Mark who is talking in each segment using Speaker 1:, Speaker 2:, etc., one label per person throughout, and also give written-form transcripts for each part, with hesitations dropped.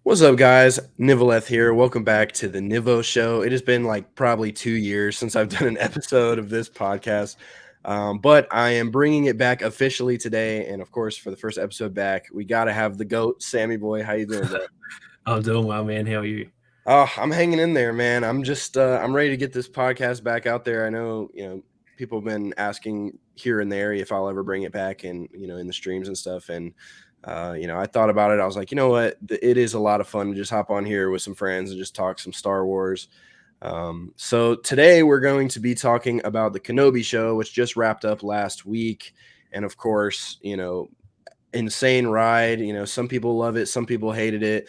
Speaker 1: What's up, guys? Nivoleth here. Welcome back to the Nivo Show. It has been like probably 2 years since I've done an episode of this podcast, but I am bringing it back officially today. And of course, for the first episode back, we got to have the GOAT, SammyBoiii. How you doing, bro?
Speaker 2: I'm doing well, man. How are you?
Speaker 1: Oh, I'm hanging in there, man. I'm ready to get this podcast back out there. I know, people have been asking here and there if I'll ever bring it back and, in the streams and stuff. And, I thought about it. I was like, you know what? It is a lot of fun to just hop on here with some friends and just talk some Star Wars. So today we're going to be talking about the Kenobi show, which just wrapped up last week. And of course, insane ride. Some people love it, some people hated it.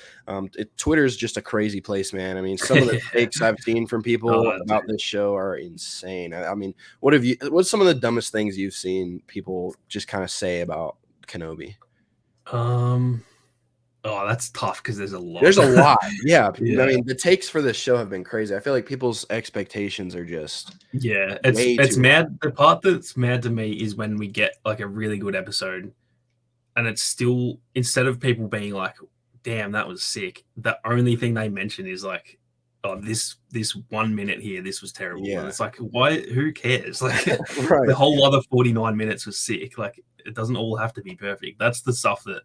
Speaker 1: Twitter's just a crazy place, man. I mean, some of the takes I've seen from people about this show are insane. I mean, what's some of the dumbest things you've seen people just kind of say about Kenobi?
Speaker 2: That's tough because there's a lot.
Speaker 1: There's a lot. Yeah. I mean, the takes for this show have been crazy. I feel like people's expectations are just
Speaker 2: it's mad. High. The part that's mad to me is when we get like a really good episode and it's still, instead of people being like, damn, that was sick, the only thing they mention is like, oh, this 1 minute here, this was terrible. Yeah. And it's like, why? Who cares? Like right. The whole other 49 minutes was sick. Like it doesn't all have to be perfect. That's the stuff that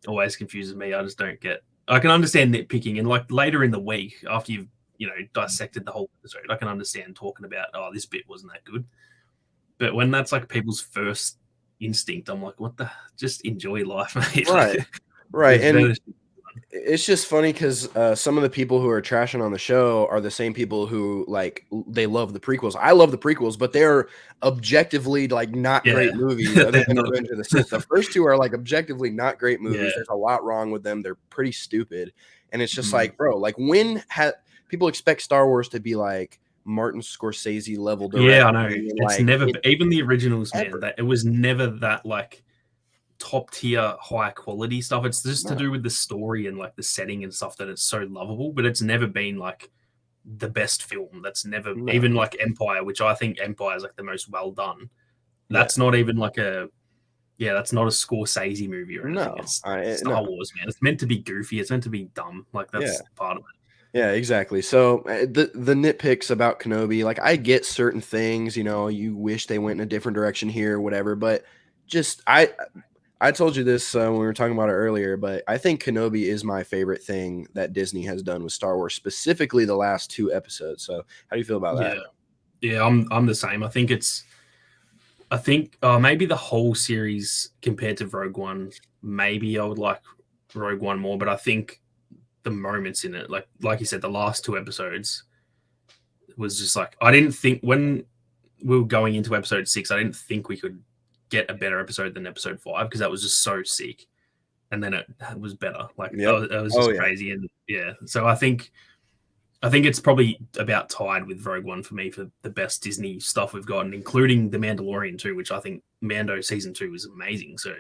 Speaker 2: always confuses me. I just don't get. I can understand nitpicking, and like later in the week after you've dissected the whole episode, I can understand talking about, oh, this bit wasn't that good. But when that's like people's first instinct, I'm like, what the? Just enjoy life, mate.
Speaker 1: Right. And it's just funny because some of the people who are trashing on the show are the same people who they love the prequels. I love the prequels, but they're objectively like not great movies. Other than Revenge of the Sith. The first two are like objectively not great movies. Yeah. There's a lot wrong with them. They're pretty stupid, and it's just like, bro, like when people expect Star Wars to be like Martin Scorsese level director?
Speaker 2: Yeah, I know. It's never even the originals, man. That it was never that like top tier high quality stuff. It's just to do with the story and like the setting and stuff that it's so lovable, but it's never been like the best film. That's never even like Empire, which I think Empire is like the most well done. That's not even like that's not a Scorsese movie or anything. It's Star Wars, man. It's meant to be goofy. It's meant to be dumb. Like that's part of it.
Speaker 1: Yeah, exactly. So the nitpicks about Kenobi, like I get certain things, you wish they went in a different direction here, whatever, but just I told you this when we were talking about it earlier, but I think Kenobi is my favorite thing that Disney has done with Star Wars, specifically the last 2 episodes. So how do you feel about that?
Speaker 2: Yeah, I'm the same. I think maybe the whole series compared to Rogue One, maybe I would like Rogue One more, but I think the moments in it, like you said, the last 2 episodes was just like, I didn't think when we were going into episode 6, I didn't think we could get a better episode than episode 5 because that was just so sick, and then it was better. Like it was just crazy, and so I think it's probably about tied with Rogue One for me for the best Disney stuff we've gotten, including The Mandalorian too, which I think Mando season 2 was amazing. So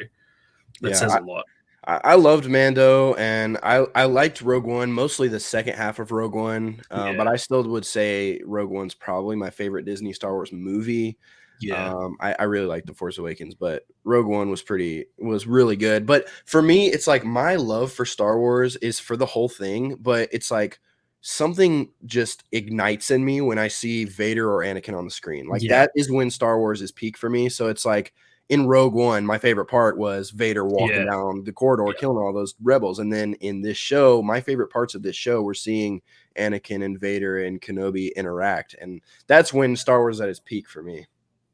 Speaker 2: that says a lot.
Speaker 1: I loved Mando, and I liked Rogue One, mostly the second half of Rogue One, but I still would say Rogue One's probably my favorite Disney Star Wars movie. Yeah, I really like The Force Awakens, but Rogue One was really good. But for me, it's like my love for Star Wars is for the whole thing, but it's like something just ignites in me when I see Vader or Anakin on the screen. Like that is when Star Wars is peak for me. So it's like in Rogue One, my favorite part was Vader walking down the corridor, killing all those rebels. And then in this show, my favorite parts of this show were seeing Anakin and Vader and Kenobi interact. And that's when Star Wars is at its peak for me.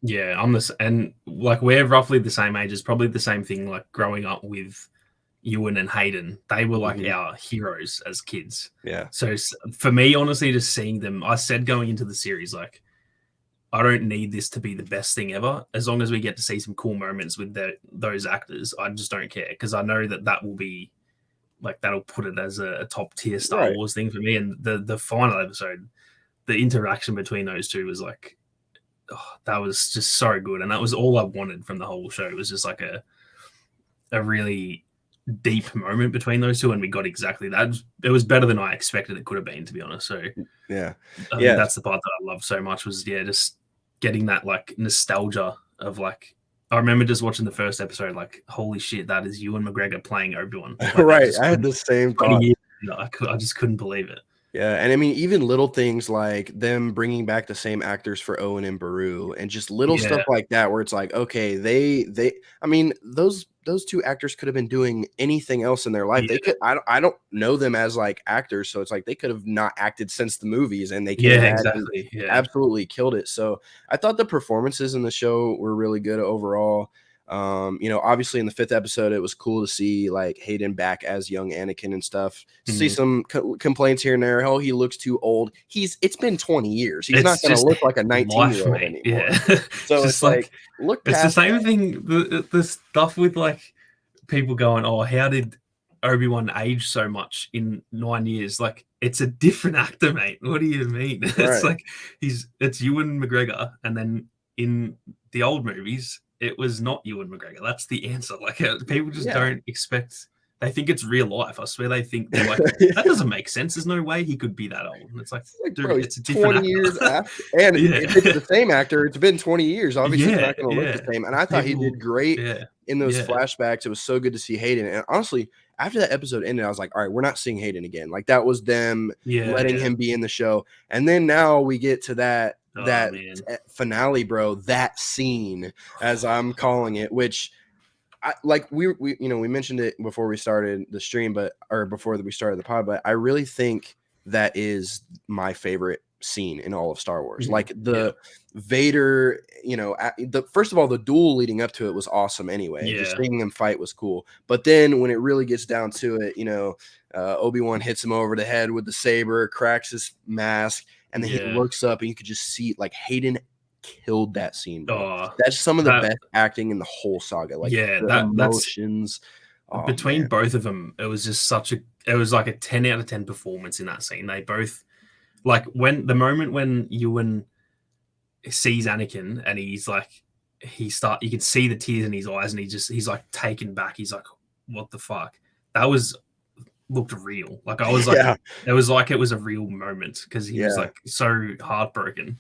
Speaker 2: Yeah, and like we're roughly the same age. It's probably the same thing. Like growing up with Ewan and Hayden, they were like our heroes as kids.
Speaker 1: Yeah.
Speaker 2: So for me, honestly, just seeing them, I said going into the series, like I don't need this to be the best thing ever. As long as we get to see some cool moments with those actors, I just don't care because I know that will be like that'll put it as a top tier Star Wars thing for me. And the final episode, the interaction between those two was like. Oh, that was just so good, and that was all I wanted from the whole show. It was just like a really deep moment between those two, and we got exactly that. It was better than I expected it could have been, to be honest. So
Speaker 1: I
Speaker 2: think that's the part that I loved so much was just getting that like nostalgia of like I remember just watching the first episode, like holy shit, that is Ewan McGregor playing Obi-Wan. Like,
Speaker 1: right, I had the same thought.
Speaker 2: No, I just couldn't believe it.
Speaker 1: Yeah, and I mean, even little things like them bringing back the same actors for Owen and Beru, and just little stuff
Speaker 2: Yeah,
Speaker 1: like that, where it's like, okay, I mean, those two actors could have been doing anything else in their life. They
Speaker 2: yeah,
Speaker 1: could, I don't know them as like actors, so it's like they could have not acted since the movies, and they came
Speaker 2: yeah,
Speaker 1: back and
Speaker 2: exactly. Yeah,
Speaker 1: absolutely killed it. So I thought the performances in the show were really good overall. Obviously in the fifth episode, it was cool to see like Hayden back as young Anakin and stuff. See some complaints here and there. Oh, he looks too old. It's been 20 years. He's not
Speaker 2: it's
Speaker 1: going to
Speaker 2: just
Speaker 1: look like a
Speaker 2: life,
Speaker 1: 19-year-old
Speaker 2: mate.
Speaker 1: anymore.
Speaker 2: Yeah,
Speaker 1: So
Speaker 2: just
Speaker 1: it's like,
Speaker 2: like
Speaker 1: look
Speaker 2: it's the
Speaker 1: past
Speaker 2: same
Speaker 1: that.
Speaker 2: thing. The stuff with like people going, "Oh, how did Obi-Wan age so much in 9 years?" Like, it's a different actor, mate. What do you mean? It's
Speaker 1: Right.
Speaker 2: like it's Ewan McGregor, and then in the old movies, it was not Ewan McGregor. That's the answer. Like, people just
Speaker 1: Yeah.
Speaker 2: don't expect. They think it's real life. I swear they think they're like, that doesn't make sense. There's no way he could be that old. And it's like,
Speaker 1: Bro,
Speaker 2: dude,
Speaker 1: he's
Speaker 2: it's a different
Speaker 1: 20
Speaker 2: actor.
Speaker 1: years after. And if it's
Speaker 2: Yeah.
Speaker 1: the same actor, it's been 20 years. Obviously, it's
Speaker 2: Yeah,
Speaker 1: not going to look
Speaker 2: yeah.
Speaker 1: the same. And I thought he
Speaker 2: People
Speaker 1: did great
Speaker 2: yeah,
Speaker 1: in those
Speaker 2: yeah,
Speaker 1: flashbacks. It was so good to see Hayden. And honestly, after that episode ended, I was like, all right, we're not seeing Hayden again. Like, that was them
Speaker 2: yeah,
Speaker 1: letting
Speaker 2: yeah.
Speaker 1: him be in the show. And then now we get to that
Speaker 2: Oh, man.
Speaker 1: finale, bro, that scene, as I'm calling it, which like we mentioned it before we started the stream, or before we started the pod, but I really think that is my favorite scene in all of Star Wars.
Speaker 2: Mhm.
Speaker 1: Like
Speaker 2: Yeah,
Speaker 1: the Vader, first of all, the duel leading up to it was awesome anyway. Just
Speaker 2: yeah,
Speaker 1: seeing them fight was cool. But then when it really gets down to it, Obi-Wan hits him over the head with the saber, cracks his mask, and then he
Speaker 2: yeah.
Speaker 1: looks up and you could just see like Hayden killed that scene, bro.
Speaker 2: Oh,
Speaker 1: That's some of the
Speaker 2: that
Speaker 1: best acting in the whole saga. Like
Speaker 2: yeah,
Speaker 1: the
Speaker 2: that's
Speaker 1: emotions. Oh
Speaker 2: between
Speaker 1: man.
Speaker 2: both of them, it was just it was like a 10 out of 10 performance in that scene. They both, like, when the moment when Ewan sees Anakin and he's like, you can see the tears in his eyes and he's like taken back. He's like, what the fuck? That looked real. Like, I was like,
Speaker 1: Yeah.
Speaker 2: it was a real moment because he was
Speaker 1: Yeah.
Speaker 2: like so heartbroken.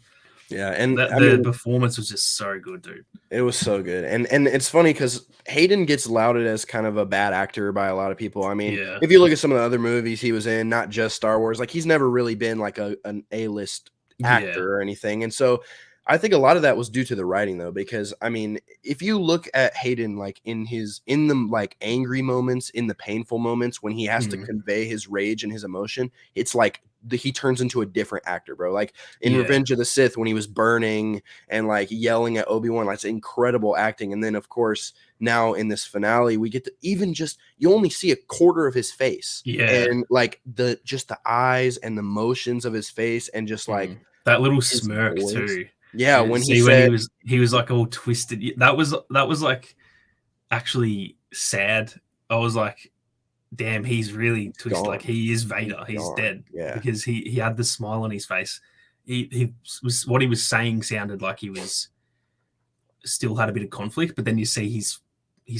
Speaker 1: Yeah. And
Speaker 2: That
Speaker 1: I
Speaker 2: the
Speaker 1: mean,
Speaker 2: performance was just so good, dude.
Speaker 1: it was so good. And it's funny because Hayden gets lauded as kind of a bad actor by a lot of people. I mean,
Speaker 2: Yeah,
Speaker 1: if you look at some of the other movies he was in, not just Star Wars, like he's never really been like an A-list
Speaker 2: yeah,
Speaker 1: actor or anything. And so I think a lot of that was due to the writing though, because I mean, if you look at Hayden like in the like angry moments, in the painful moments when he has to
Speaker 2: mhm,
Speaker 1: convey his rage and his emotion, it's like he turns into a different actor, bro. Like in
Speaker 2: yeah,
Speaker 1: Revenge of the Sith when he was burning and like yelling at Obi-Wan, like, it's incredible acting. And then of course now in this finale we get to even just, you only see a quarter of his face,
Speaker 2: yeah.
Speaker 1: and like the eyes and the motions of his face, and just like
Speaker 2: That little
Speaker 1: his
Speaker 2: smirk
Speaker 1: voice.
Speaker 2: too.
Speaker 1: Yeah,
Speaker 2: You
Speaker 1: when he
Speaker 2: see when
Speaker 1: said
Speaker 2: he was like all twisted. That was like actually sad. I was like, damn, he's really
Speaker 1: he's
Speaker 2: twisted. Like,
Speaker 1: gone.
Speaker 2: he is
Speaker 1: He's
Speaker 2: Vader. He's
Speaker 1: gone.
Speaker 2: dead
Speaker 1: Yeah.
Speaker 2: because he had the smile on his face. He was, what he was saying sounded like he was still had a bit of conflict, but then you see his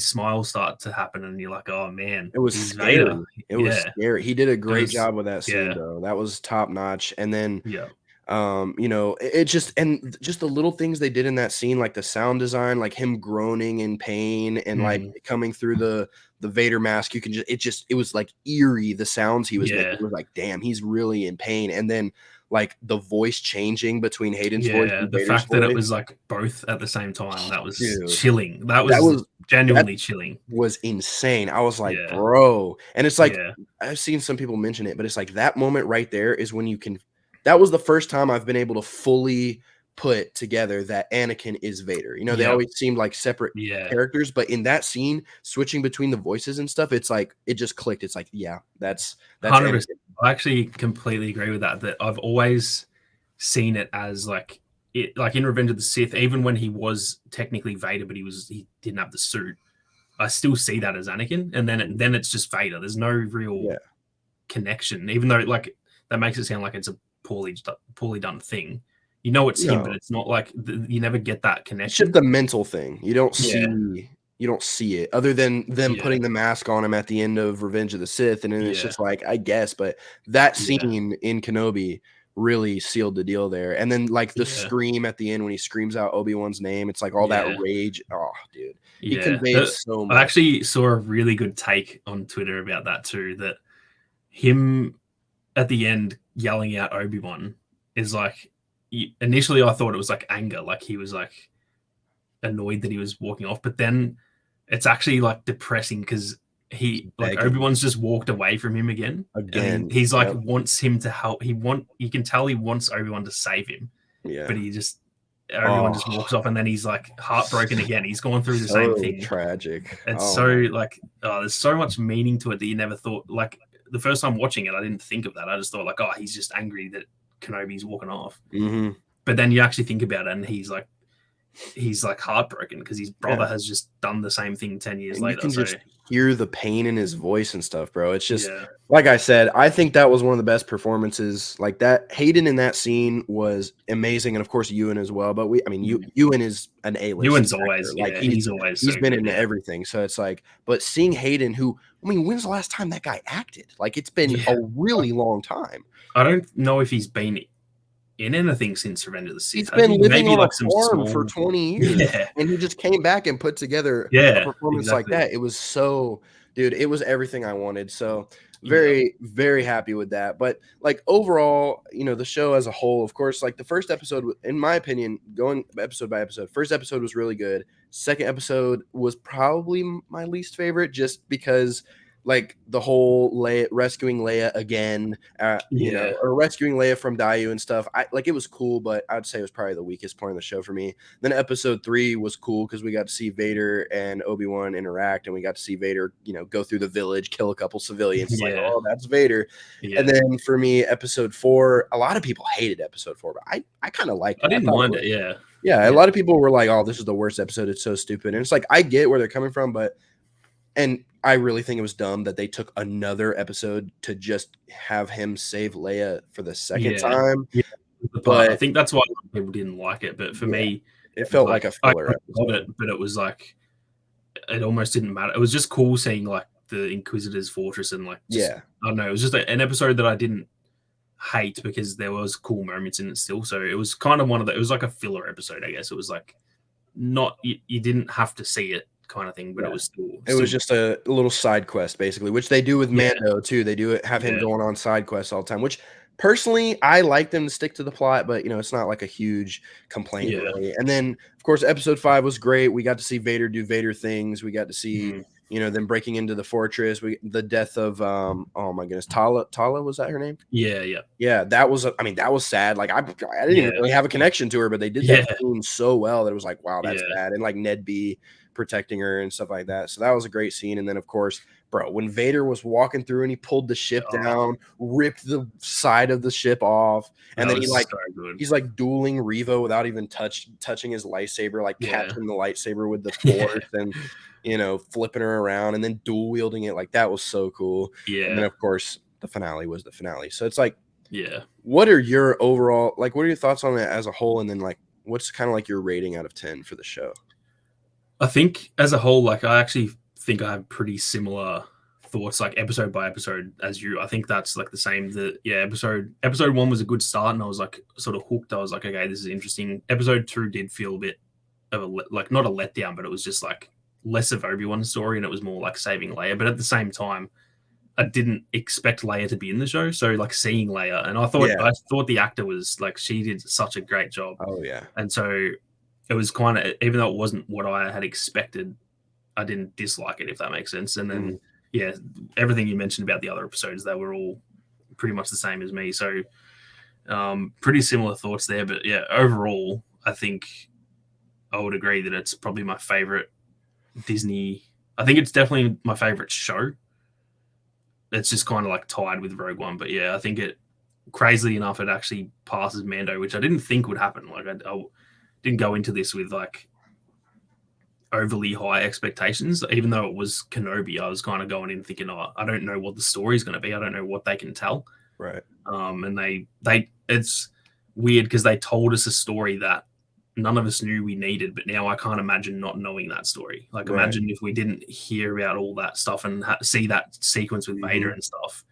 Speaker 2: smile start to happen, and you're like, oh man,
Speaker 1: It was
Speaker 2: he's Vader.
Speaker 1: scary. It was
Speaker 2: Yeah,
Speaker 1: scary. He did a
Speaker 2: it
Speaker 1: great
Speaker 2: was.
Speaker 1: job with that scene,
Speaker 2: Yeah,
Speaker 1: bro. That was top notch. And then
Speaker 2: yeah,
Speaker 1: it just, and just the little things they did in that scene, like the sound design, like him groaning in pain and like
Speaker 2: mm,
Speaker 1: coming through the Vader mask. You can it was like eerie, the sounds he was making.
Speaker 2: yeah.
Speaker 1: It was like, damn, he's really in pain. And then like the voice changing between Hayden's voice
Speaker 2: Yeah,
Speaker 1: and
Speaker 2: the
Speaker 1: Vader's
Speaker 2: fact that it
Speaker 1: voice.
Speaker 2: was like both at the same time, that was
Speaker 1: Dude,
Speaker 2: chilling. That
Speaker 1: that
Speaker 2: was
Speaker 1: was that
Speaker 2: genuinely chilling.
Speaker 1: was insane. I was like,
Speaker 2: Yeah,
Speaker 1: bro. And it's like,
Speaker 2: yeah,
Speaker 1: I've seen some people mention it, but it's like that moment right there is when that was the first time I've been able to fully put together that Anakin is Vader. They
Speaker 2: yep,
Speaker 1: always seemed like separate
Speaker 2: yeah,
Speaker 1: characters, but in that scene, switching between the voices and stuff, it's like, it just clicked. It's like, yeah, that's
Speaker 2: 100%.
Speaker 1: Anakin.
Speaker 2: I actually completely agree with that. That I've always seen it as like like in Revenge of the Sith, even when he was technically Vader, but he didn't have the suit. I still see that as Anakin, and then it's just Vader. There's no real
Speaker 1: Yeah.
Speaker 2: connection, even though like that makes it sound like it's a poorly done thing. You know it's him, but
Speaker 1: No,
Speaker 2: it's not like you never get that
Speaker 1: it's
Speaker 2: connection.
Speaker 1: just a mental thing.
Speaker 2: Yeah,
Speaker 1: You don't see it other than them
Speaker 2: yeah,
Speaker 1: putting the mask on him at the end of Revenge of the Sith. And then it's
Speaker 2: yeah,
Speaker 1: just like, I guess, but that
Speaker 2: yeah,
Speaker 1: scene in Kenobi really sealed the deal there. And then like the
Speaker 2: yeah,
Speaker 1: scream at the end when he screams out Obi-Wan's name, it's like all that
Speaker 2: yeah,
Speaker 1: rage. Oh, dude, he
Speaker 2: yeah.
Speaker 1: conveyed so
Speaker 2: I
Speaker 1: much.
Speaker 2: actually saw a really good take on Twitter about that too. That him at the end yelling out Obi-Wan is like, initially I thought it was like anger, like he was like annoyed that he was walking off, but then it's actually like depressing because he like Obi-Wan's just walked away from him again. And he's like wants him to help. You can tell he wants Obi-Wan to save him.
Speaker 1: Yeah.
Speaker 2: But everyone just walks off, and then he's like heartbroken again. He's gone through the same thing.
Speaker 1: Tragic.
Speaker 2: It's so like there's so much meaning to it that you never thought. Like the first time watching it, I didn't think of that. I just thought like, he's just angry that Kenobi's walking off.
Speaker 1: Mm-hmm.
Speaker 2: But then you actually think about it, and he's like heartbroken because his brother has just done the same thing 10 years later.
Speaker 1: You can just hear the pain in his voice and stuff, bro. It's just like I said, I think that was one of the best performances. Like that, Hayden in that scene was amazing, and of course Ewan as well. But Ewan is an A-list.
Speaker 2: Ewan's always like
Speaker 1: he's been in everything. So it's like, but seeing Hayden, when's the last time that guy acted? Like it's been a really long time.
Speaker 2: I don't know if he's been in anything since Revenge of the Sith.
Speaker 1: He's been living on a farm for 20 years, and he just came back and put together a performance like that. It was it was everything I wanted. So very, very happy with that. But like overall, the show as a whole, of course, like the first episode, in my opinion, going episode by episode, first episode was really good. Second episode was probably my least favorite, just because like the whole rescuing Leia again, or rescuing Leia from Daiyu and stuff. It was cool, but I'd say it was probably the weakest point of the show for me. Then episode 3 was cool because we got to see Vader and Obi-Wan interact, and we got to see Vader, go through the village, kill a couple civilians. Like, oh, that's Vader. Yeah. And then for me, episode 4, a lot of people hated episode 4, but I kind of liked it.
Speaker 2: I didn't mind it. Yeah.
Speaker 1: Yeah. A lot of people were like, oh, this is the worst episode. It's so stupid. And it's like, I get where they're coming from, and I really think it was dumb that they took another episode to just have him save Leia for the second time.
Speaker 2: Yeah. But I think that's why people didn't like it. But for me,
Speaker 1: it felt like a filler
Speaker 2: episode. But it was like, it almost didn't matter. It was just cool seeing like the Inquisitor's fortress and like, I don't know. It was just an episode that I didn't hate because there was cool moments in it still. So it was kind of it was like a filler episode, I guess. It was like you didn't have to see it kind of thing, but it was
Speaker 1: it was just a little side quest basically, which they do with Mando too. They do have him going on side quests all the time, which personally I like them to stick to the plot, but it's not like a huge complaint really. And then of course episode 5 was great. We got to see Vader do Vader things. We got to see them breaking into the fortress. The death of oh my goodness, Tala, was that her name? Yeah, that was that was sad. Like I didn't even really have a connection to her, but they did that so well that it was like, wow, that's bad. And like Ned B protecting her and stuff like that. So that was a great scene. And then of course, bro, when Vader was walking through and he pulled the ship down, ripped the side of the ship off, and then he's like dueling Revo without even touching his lightsaber, like catching the lightsaber with the force and flipping her around and then dual wielding it. Like that was so cool. And then of course the finale was the finale. So it's like, what are your thoughts on it as a whole? And then like, what's kind of like your rating out of 10 for the show?
Speaker 2: I think as a whole, like I actually think I have pretty similar thoughts, like episode by episode as you. I think that's like the same. Episode 1 was a good start, and I was like sort of hooked. I was like, okay, this is interesting. Episode 2 did feel a bit of not a letdown, but it was just like less of Obi-Wan's story, and it was more like saving Leia. But at the same time, I didn't expect Leia to be in the show, so like seeing Leia, and I thought the actor was like, she did such a great job.
Speaker 1: Oh yeah,
Speaker 2: and so. It was kind of, even though it wasn't what I had expected, I didn't dislike it, if that makes sense. And then, everything you mentioned about the other episodes, they were all pretty much the same as me. So pretty similar thoughts there. But overall, I think I would agree that it's probably my favorite Disney. I think it's definitely my favorite show. It's just kind of like tied with Rogue One. But I think crazily enough, it actually passes Mando, which I didn't think would happen. Like I didn't go into this with like overly high expectations, even though it was Kenobi. I was kind of going in thinking, I don't know what the story is going to be. I don't know what they can tell.
Speaker 1: Right.
Speaker 2: And they it's weird because they told us a story that none of us knew we needed, but now I can't imagine not knowing that story. Like imagine if we didn't hear about all that stuff and see that sequence with Vader and stuff.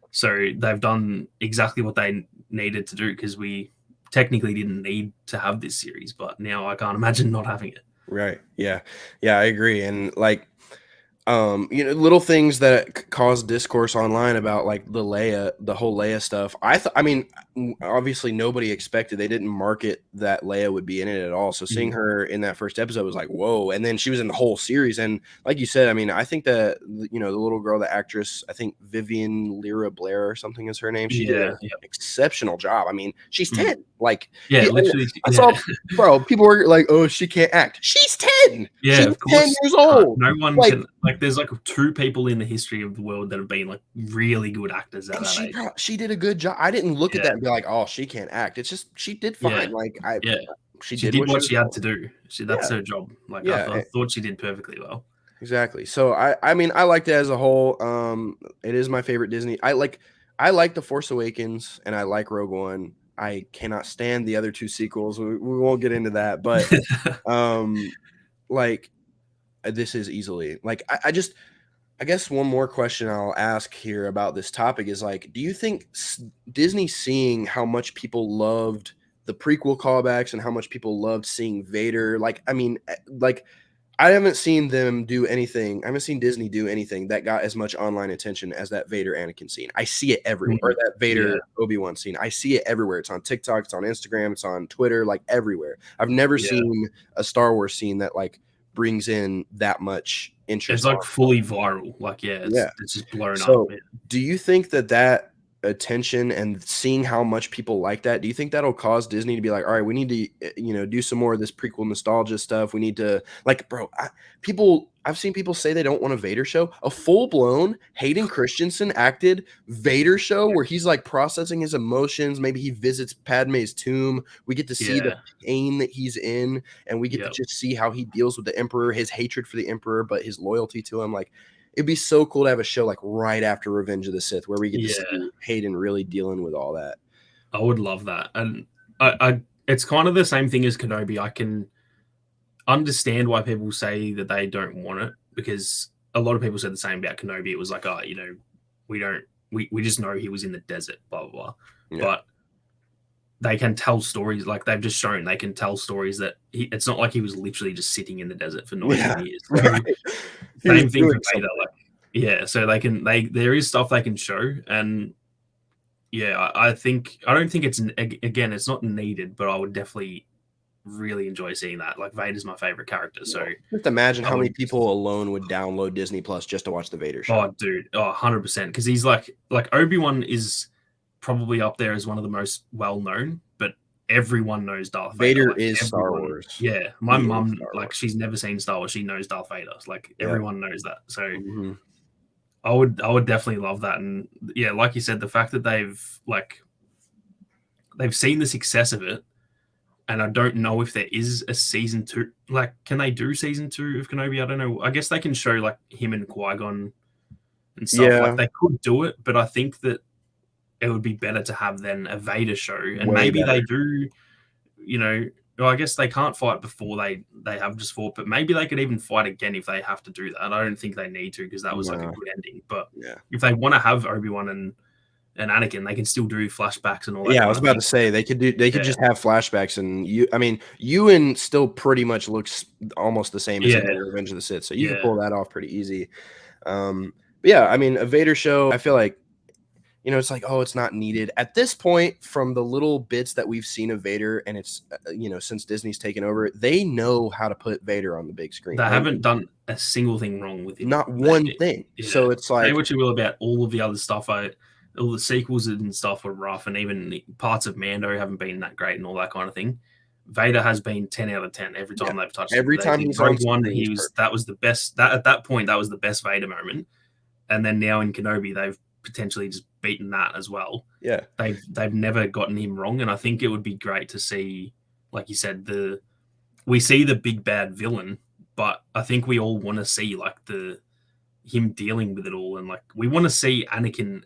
Speaker 2: So they've done exactly what they needed to do, because we technically didn't need to have this series, but now I can't imagine not having it.
Speaker 1: Right. Yeah. I agree. And like Little things that cause discourse online about like the whole Leia stuff. I mean, obviously nobody expected, they didn't market that Leia would be in it at all. So seeing her in that first episode was like, whoa. And then she was in the whole series. And like you said, I mean, I think that, the little girl, the actress, I think Vivian Lyra Blair or something is her name. She did an exceptional job. I mean, she's 10. Like,
Speaker 2: literally.
Speaker 1: I saw, bro, people were like, oh, she can't act. She's 10.
Speaker 2: Yeah,
Speaker 1: she's
Speaker 2: of course.
Speaker 1: 10 years old.
Speaker 2: No one can, like, there's like 2 people in the history of the world that have been like really good actors at that age.
Speaker 1: She did a good job. I didn't look at that and be like, oh, she can't act. It's just, she did fine. Like, she did what
Speaker 2: she had to do. That's her job. Like, I thought she did perfectly well.
Speaker 1: Exactly. So I mean, I liked it as a whole. It is my favorite Disney. I like The Force Awakens and I like Rogue One. I cannot stand the other 2 sequels. We won't get into that, but like, this is easily like, I guess one more question I'll ask here about this topic is like, do you think Disney, seeing how much people loved the prequel callbacks and how much people loved seeing Vader, like, I mean, like, I haven't seen them do anything. I haven't seen Disney do anything that got as much online attention as that Vader Anakin scene. I see it everywhere. Or that Vader Obi-Wan scene. I see it everywhere. It's on TikTok, it's on Instagram, it's on Twitter, like everywhere. I've never seen a Star Wars scene that like brings in that much interest.
Speaker 2: It's like fully viral. Like, it's just blown up. Man.
Speaker 1: Do you think that attention and seeing how much people like that, do you think that'll cause Disney to be like, all right, we need to do some more of this prequel nostalgia stuff? We need to, like, bro, I've seen people say they don't want a Vader show. A full-blown Hayden Christensen acted Vader show where he's like processing his emotions. Maybe he visits Padme's tomb. We get to see the pain that he's in, and we get to just see how he deals with the Emperor, his hatred for the Emperor, but his loyalty to him. Like, it'd be so cool to have a show like right after Revenge of the Sith where we get to see Hayden really dealing with all that.
Speaker 2: I would love that. And I it's kind of the same thing as Kenobi. I can understand why people say that they don't want it, because a lot of people said the same about Kenobi. It was like, we just know he was in the desert, blah, blah, blah. Yeah. But they can tell stories, like they've just shown they can tell stories that it's not like he was literally just sitting in the desert for 19 years. So,
Speaker 1: right.
Speaker 2: Same thing for Vader. So there is stuff they can show, and I don't think it's, again, it's not needed, but I would definitely really enjoy seeing that. Like, Vader's my favorite character, so
Speaker 1: just imagine how many people alone would download Disney Plus just to watch the Vader show.
Speaker 2: Oh, dude, 100%, because he's like Obi-Wan is probably up there as one of the most well-known, but everyone knows Darth Vader.
Speaker 1: Vader is Star Wars.
Speaker 2: Yeah, my mum, like, she's never seen Star Wars. She knows Darth Vader. Like, everyone knows that. So I would definitely love that. And like you said, the fact that they've seen the success of it, and I don't know if there is a season 2. Like, can they do season 2 of Kenobi? I don't know. I guess they can show like him and Qui-Gon and stuff.
Speaker 1: Yeah.
Speaker 2: Like, they could do it, but I think that it would be better to have then a Vader show. And maybe they do, well, I guess they can't fight before they have just fought, but maybe they could even fight again if they have to do that. And I don't think they need to, because that was like a good ending. But if they want to have Obi-Wan and Anakin, they can still do flashbacks and all that.
Speaker 1: Yeah, I was about to say they could just have flashbacks, and Ewan still pretty much looks almost the same as in Revenge of the Sith, so you can pull that off pretty easy. But yeah, I mean, a Vader show, I feel like, it's like, oh, it's not needed at this point. From the little bits that we've seen of Vader, and it's since Disney's taken over, they know how to put Vader on the big screen.
Speaker 2: They haven't done a single thing wrong with it.
Speaker 1: Not one thing. Yeah. So it's like,
Speaker 2: say what you will about all of the other stuff. All the sequels and stuff were rough, and even parts of Mando haven't been that great and all that kind of thing. Vader has been 10 out of 10 every time they've touched him.
Speaker 1: Every time he's on
Speaker 2: one, that was the best. At that point, that was the best Vader moment. And then now in Kenobi, they've potentially just beaten that as well.
Speaker 1: Yeah,
Speaker 2: they've never gotten him wrong, and I think it would be great to see, like you said, we see the big bad villain, but I think we all want to see like him dealing with it all, and like we want to see Anakin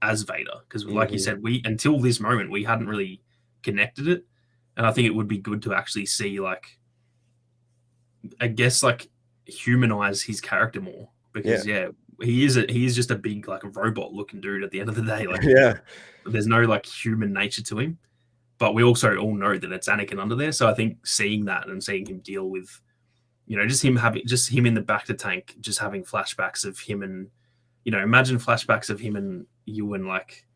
Speaker 2: as Vader, because like you said, until this moment we hadn't really connected it, and I think it would be good to actually see, like, I guess, like, humanize his character more, because he is just a big, like, a robot looking dude at the end of the day. Like, there's no like human nature to him, but we also all know that it's Anakin under there. So I think seeing that and seeing him deal with just him in the Bacta tank, just having flashbacks of him and, imagine flashbacks of him and Ewan like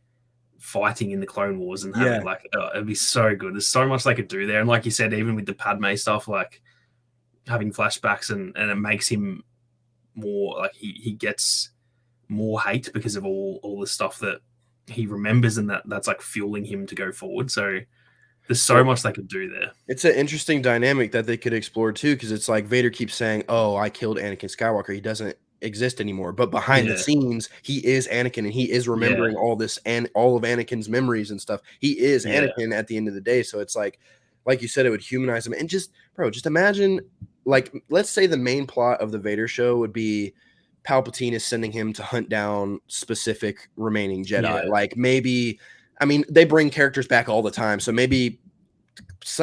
Speaker 2: fighting in the Clone Wars and having it'd be so good. There's so much they could do there, and like you said, even with the Padme stuff, like having flashbacks and it makes him more like he gets more hate because of all the stuff that he remembers, and that's like fueling him to go forward. So there's so much they could do there.
Speaker 1: It's an interesting dynamic that they could explore too, because it's like Vader keeps saying, "Oh, I killed Anakin Skywalker. He doesn't exist anymore." But behind the scenes, he is Anakin, and he is remembering all this and all of Anakin's memories and stuff. He is Anakin at the end of the day. So it's like you said, it would humanize him. And just imagine, like, let's say the main plot of the Vader show would be Palpatine is sending him to hunt down specific remaining Jedi.
Speaker 2: Yeah.
Speaker 1: Like maybe, I mean, they bring characters back all the time. So maybe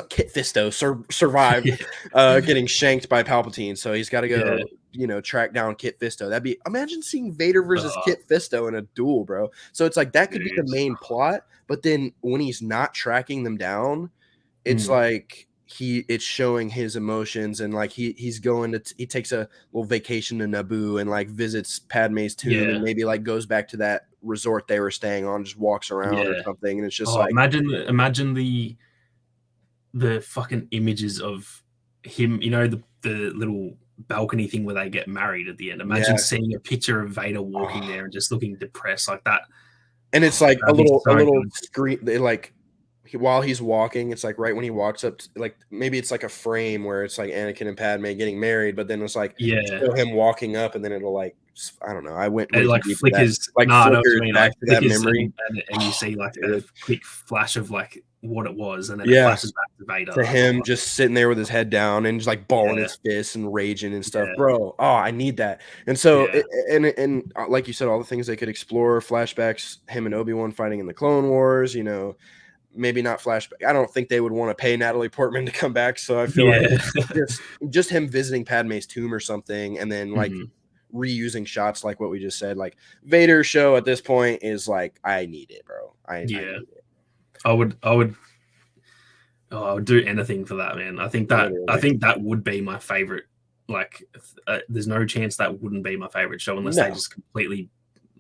Speaker 1: Kit Fisto survived getting shanked by Palpatine. So he's got to go, track down Kit Fisto. Imagine seeing Vader versus Kit Fisto in a duel, bro. So it's like, that could be the main plot. But then when he's not tracking them down, it's like, it's showing his emotions, and like he takes a little vacation to Naboo and like visits Padme's tomb and maybe like goes back to that resort they were staying on, just walks around or something. And it's just like,
Speaker 2: imagine the fucking images of him, the little balcony thing where they get married at the end. Imagine seeing a picture of Vader walking there and just looking depressed like that.
Speaker 1: And it's like a little screen, like, while he's walking, it's like right when he walks up, like maybe it's like a frame where it's like Anakin and Padme getting married, but then it's like still him walking up, and then it'll like, I don't know. I went
Speaker 2: it like flickers,
Speaker 1: flickers back to that memory,
Speaker 2: and you see like a quick flash of like what it was, and then it flashes back to Vader.
Speaker 1: To him just sitting there with his head down and just like balling his fists and raging and stuff, bro. Oh, I need that. And so, and like you said, all the things they could explore, flashbacks, him and Obi-Wan fighting in the Clone Wars, maybe not flashback. I don't think they would want to pay Natalie Portman to come back. So I feel like just him visiting Padme's tomb or something, and then like reusing shots like what we just said. Like Vader show at this point is like, I need it, bro. I need it.
Speaker 2: I would do anything for that, man. I think that would be my favorite. Like, there's no chance that wouldn't be my favorite show unless they just completely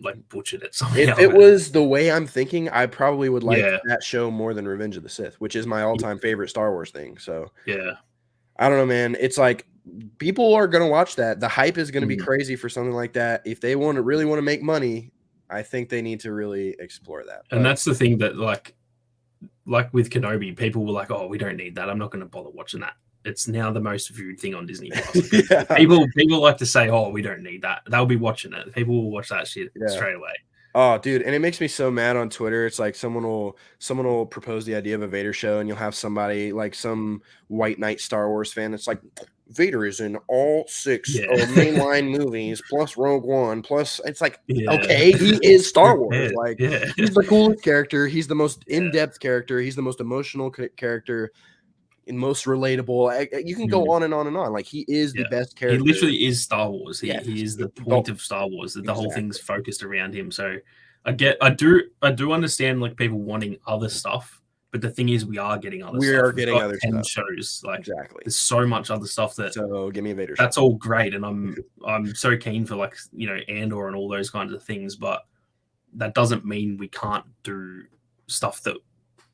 Speaker 2: like butchered it somehow.
Speaker 1: If it was the way I'm thinking, I probably would like that show more than Revenge of the Sith, which is my all-time favorite Star Wars thing. So I don't know, man. It's like people are gonna watch that. The hype is gonna be crazy for something like that. If they really want to make money, I think they need to really explore that.
Speaker 2: And that's the thing that like with Kenobi, people were like, "Oh, we don't need that. I'm not going to bother watching that." It's now the most viewed thing on Disney Plus. People like to say, "Oh, we don't need that." They'll be watching it. People will watch that shit straight away.
Speaker 1: Oh, dude, and it makes me so mad on Twitter. It's like someone will propose the idea of a Vader show, and you'll have somebody like some white knight Star Wars fan. It's like, Vader is in all 6 mainline movies plus Rogue One plus. It's like, okay, he is Star Wars. Like he's the coolest character. He's the most in-depth character. He's the most emotional character. And most relatable. You can go on and on and on. Like, he is the best character.
Speaker 2: He literally is Star Wars. He is the point of Star Wars. That the whole thing's focused around him. So I do understand like people wanting other stuff, but the thing is, we are getting other stuff.
Speaker 1: We are getting other 10
Speaker 2: shows. Like, there's so much other stuff that.
Speaker 1: So give me a Vader show.
Speaker 2: That's all great, and I'm so keen for like Andor and all those kinds of things, but that doesn't mean we can't do stuff that.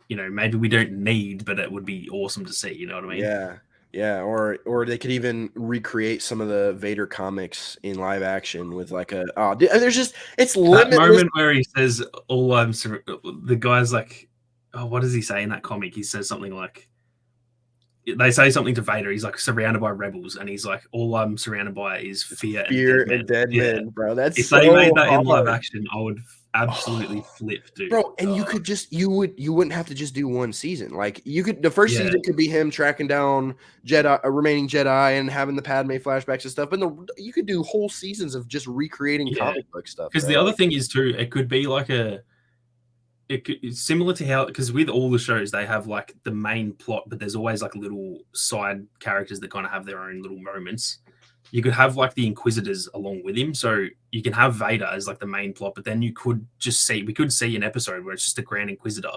Speaker 2: Maybe we don't need, but it would be awesome to see. You know what I mean?
Speaker 1: Yeah. Or they could even recreate some of the Vader comics in live action with like there's just, it's limitless.
Speaker 2: That moment where he says, the guy's like, oh, what does he say in that comic? He says something like, they say something to Vader. He's like surrounded by rebels, and he's like, all I'm surrounded by is fear and dead men,
Speaker 1: bro. That's
Speaker 2: if they made that in live action, I would absolutely flip, dude.
Speaker 1: Bro, and you could just you wouldn't have to just do one season. Like, you could, the first season could be him tracking down remaining Jedi and having the Padme flashbacks and stuff. But you could do whole seasons of just recreating comic book stuff.
Speaker 2: Because the other thing is too, it could be like it's similar to how, because with all the shows they have like the main plot, but there's always like little side characters that kind of have their own little moments. You could have like the Inquisitors along with him, so you can have Vader as like the main plot, but then we could see an episode where it's just a Grand Inquisitor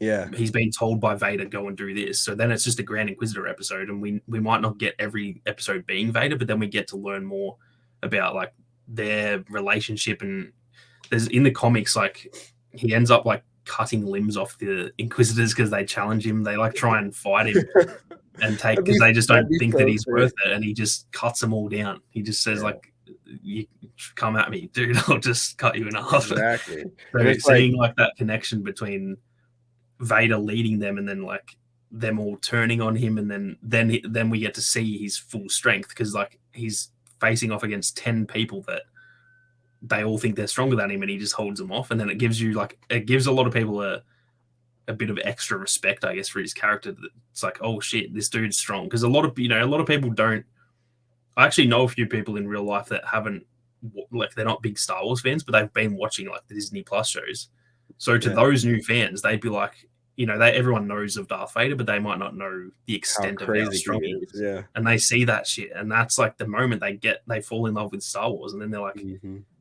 Speaker 1: Yeah.
Speaker 2: He's been told by Vader, go and do this. So then it's just a Grand Inquisitor episode, and we might not get every episode being Vader, but then we get to learn more about like their relationship. And there's in the comics, like he ends up like cutting limbs off the Inquisitors because they challenge him. They like try and fight him and take because they just don't think that he's worth it, and he just cuts them all down. He just says like, "You come at me, dude. I'll just cut you in half."
Speaker 1: Exactly.
Speaker 2: So seeing like that connection between Vader leading them and then like them all turning on him, and then we get to see his full strength because like he's facing off against 10 people that they all think they're stronger than him, and he just holds them off. And then it gives a lot of people a bit of extra respect, I guess, for his character. It's like, oh shit, this dude's strong. Because a lot of people don't. I actually know a few people in real life that haven't, like, they're not big Star Wars fans, but they've been watching like the Disney Plus shows. So to those new fans, they'd be like, everyone knows of Darth Vader, but they might not know the extent of how strong he is.
Speaker 1: Yeah.
Speaker 2: And they see that shit, and that's like the moment they fall in love with Star Wars, and then they're like,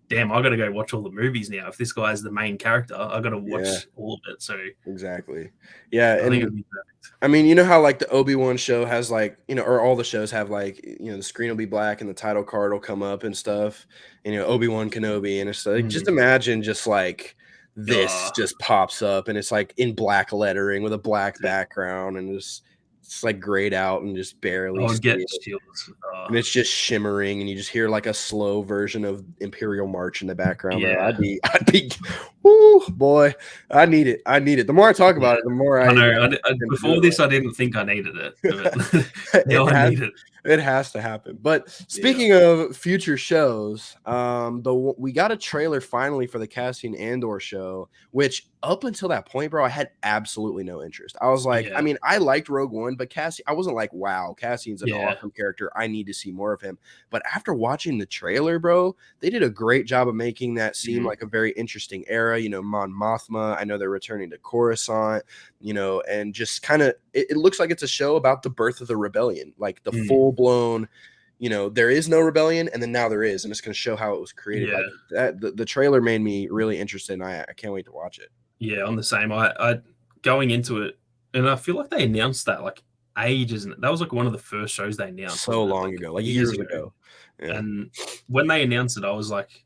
Speaker 2: damn, I got to go watch all the movies now. If this guy's the main character, I got to watch all of it. So
Speaker 1: exactly, yeah.
Speaker 2: I think it'd be perfect.
Speaker 1: I mean, you know how like the Obi-Wan show has like, or all the shows have like, the screen will be black and the title card will come up and stuff. And Obi-Wan Kenobi, and it's like, just imagine just like this just pops up and it's like in black lettering with a black background, and it's like grayed out and just barely. And it's just shimmering, and you just hear like a slow version of Imperial March in the background.
Speaker 2: Yeah.
Speaker 1: I'd be, whoo, boy, I need it. The more I talk about it, the more
Speaker 2: I know. Before this, I didn't think I needed it. Now I need it.
Speaker 1: It has to happen. But speaking of future shows, we got a trailer finally for the Cassian Andor show, which up until that point, bro, I had absolutely no interest. I was like, I mean, I liked Rogue One, but I wasn't like, wow, Cassian's an awesome character. I need to see more of him. But after watching the trailer, bro, they did a great job of making that seem like a very interesting era. Mon Mothma, I know they're returning to Coruscant, and just kind of, it looks like it's a show about the birth of the rebellion, like the full-blown, there is no rebellion, and then now there is, and it's going to show how it was created. Like that, the trailer made me really interested, and I can't wait to watch it.
Speaker 2: Yeah, I'm the same. I going into it, and I feel like they announced that like ages, and that was like one of the first shows they announced
Speaker 1: so long ago, like years ago.
Speaker 2: Yeah. And when they announced it, I was like,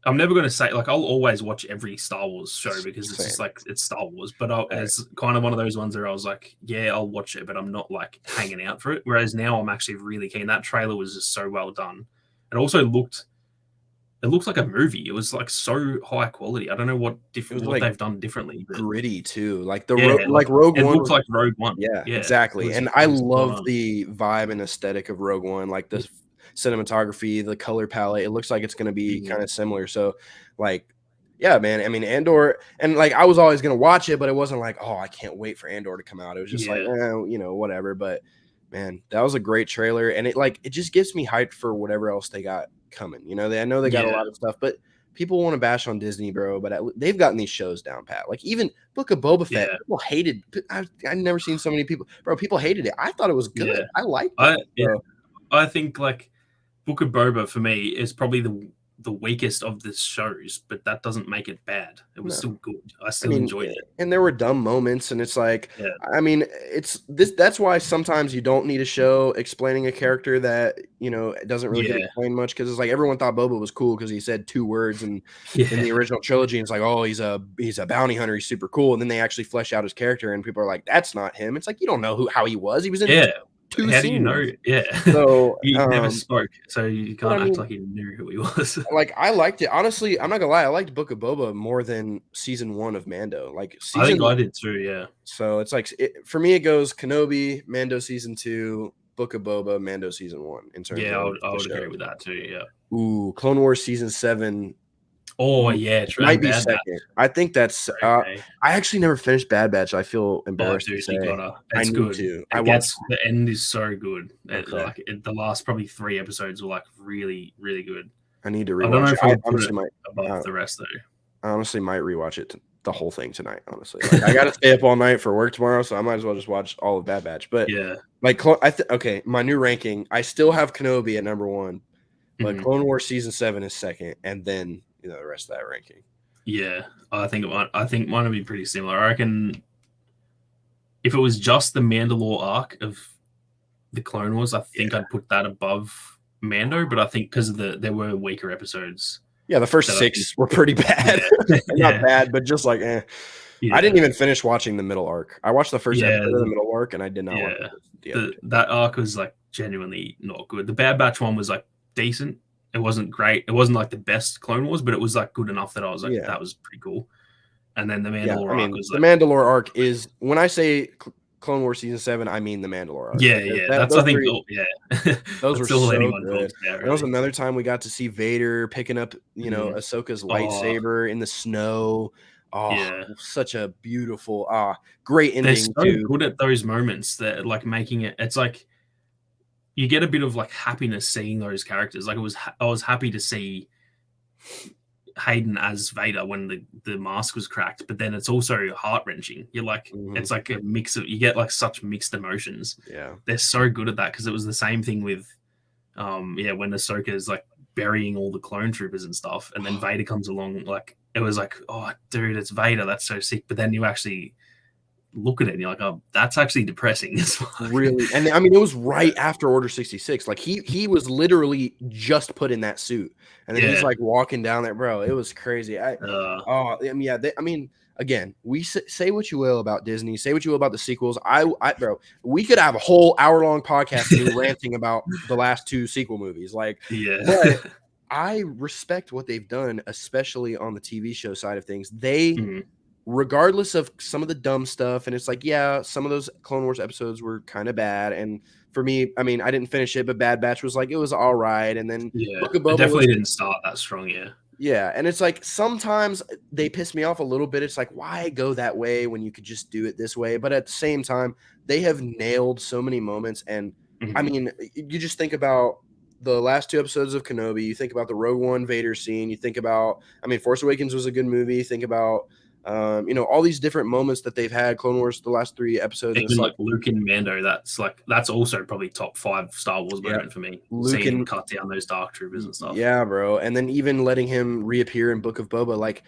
Speaker 2: I'm never going to say, like, I'll always watch every Star Wars show because it's just like, it's Star Wars. But it's kind of one of those ones where I was like, yeah, I'll watch it, but I'm not like hanging out for it. Whereas now I'm actually really keen. That trailer was just so well done. It also looked like a movie. It was like so high quality. I don't know what they've done differently. But
Speaker 1: gritty too. Like Rogue One.
Speaker 2: It looks like Rogue One.
Speaker 1: Yeah, exactly. And I love the vibe and aesthetic of Rogue One. Like the cinematography, the color palette, it looks like it's going to be kind of similar. So like, yeah, man, I mean, Andor, and like I was always going to watch it, but it wasn't like, oh, I can't wait for Andor to come out. It was just like, whatever. But man, that was a great trailer, and it just gets me hyped for whatever else they got coming. I know they got a lot of stuff, but people want to bash on Disney, bro, but they've gotten these shows down pat. Like even Book of Boba Fett, people hated. I've never seen so many people, bro. People hated it. I thought it was good.
Speaker 2: Yeah.
Speaker 1: I liked it.
Speaker 2: I think like Book of Boba for me is probably the weakest of the shows, but that doesn't make it bad. It was still good. I still enjoyed it. And
Speaker 1: there were dumb moments, and it's like, I mean, that's why sometimes you don't need a show explaining a character that, doesn't really get explained much, because it's like everyone thought Boba was cool because he said 2 words in the original trilogy, and it's like, oh, he's a bounty hunter, he's super cool, and then they actually flesh out his character, and people are like, that's not him. It's like, you don't know how he was. He was in two
Speaker 2: How
Speaker 1: scenes.
Speaker 2: Do you know? Yeah.
Speaker 1: So
Speaker 2: he never spoke, so you can't act like you knew who he was.
Speaker 1: Like I liked it. Honestly, I'm not gonna lie, I liked Book of Boba more than season 1 of Mando. Like
Speaker 2: I think I did too, yeah.
Speaker 1: So it's like for me it goes Kenobi, Mando season 2, Book of Boba, Mando season 1 in terms of
Speaker 2: I would agree with that too, yeah.
Speaker 1: Ooh, Clone Wars season 7.
Speaker 2: Oh yeah, true.
Speaker 1: Might be second. I think that's. I actually never finished Bad Batch. I feel embarrassed to say.
Speaker 2: It's good.
Speaker 1: To.
Speaker 2: The end is so good. Okay. The last probably 3 episodes were like really, really good.
Speaker 1: I need to rewatch.
Speaker 2: I don't know if I
Speaker 1: honestly
Speaker 2: might above the rest though.
Speaker 1: I honestly might rewatch it the whole thing tonight. Honestly, like, I got to stay up all night for work tomorrow, so I might as well just watch all of Bad Batch. But like, okay, my new ranking. I still have Kenobi at number 1, but Clone Wars season 7 is second, and then the rest of that ranking.
Speaker 2: Yeah, I think mine would be pretty similar. I reckon if it was just the Mandalore arc of the Clone Wars, I think I'd put that above Mando. But I think because there were weaker episodes.
Speaker 1: Yeah, the first 6 were pretty bad. Not bad, but just like eh. Yeah. I didn't even finish watching the middle arc. I watched the first episode of the middle arc, and I did not want the other two.
Speaker 2: That arc was like genuinely not good. The Bad Batch one was like decent. It wasn't great. It wasn't like the best Clone Wars, but it was like good enough that I was like, that was pretty cool. And then the Mandalore arc was like,
Speaker 1: the Mandalore arc is, when I say Clone Wars season 7, I mean the Mandalore arc.
Speaker 2: Yeah, that's I think
Speaker 1: those were so good. There was another time we got to see Vader picking up, Ahsoka's lightsaber in the snow. Oh, such a beautiful, great ending.
Speaker 2: They're so good at those moments that like making it. It's like you get a bit of like happiness seeing those characters. Like I was happy to see Hayden as Vader when the mask was cracked, but then it's also heart wrenching. You're like, it's like a mix of, you get like such mixed emotions.
Speaker 1: Yeah,
Speaker 2: they're so good at that because it was the same thing with, when Ahsoka is like burying all the clone troopers and stuff, and then Vader comes along. Like it was like, oh, dude, it's Vader. That's so sick. But then you actually look at it and you're like, oh, that's actually depressing as fuck.
Speaker 1: Really. And I mean, it was right after Order 66. Like he was literally just put in that suit, and then he's like walking down there, bro. It was crazy. Again, we say what you will about Disney, say what you will about the sequels. Bro, we could have a whole hour-long podcast ranting about the last 2 sequel movies. Like, but I respect what they've done, especially on the TV show side of things. They regardless of some of the dumb stuff, and it's like, some of those Clone Wars episodes were kind of bad, and for me, I mean, I didn't finish it, but Bad Batch was like, it was all right, and then
Speaker 2: Book of Boba definitely didn't start that strong,
Speaker 1: and it's like sometimes they piss me off a little bit. It's like, why go that way when you could just do it this way? But at the same time, they have nailed so many moments, and I mean, you just think about the last 2 episodes of Kenobi, you think about the Rogue One Vader scene, you think about, I mean, Force Awakens was a good movie, think about all these different moments that they've had. Clone Wars, the last 3 episodes.
Speaker 2: Even like Luke and Mando, that's also probably top 5 Star Wars moment for me.
Speaker 1: Luke
Speaker 2: seeing him cut down those dark troopers and stuff.
Speaker 1: Yeah, bro. And then even letting him reappear in Book of Boba, like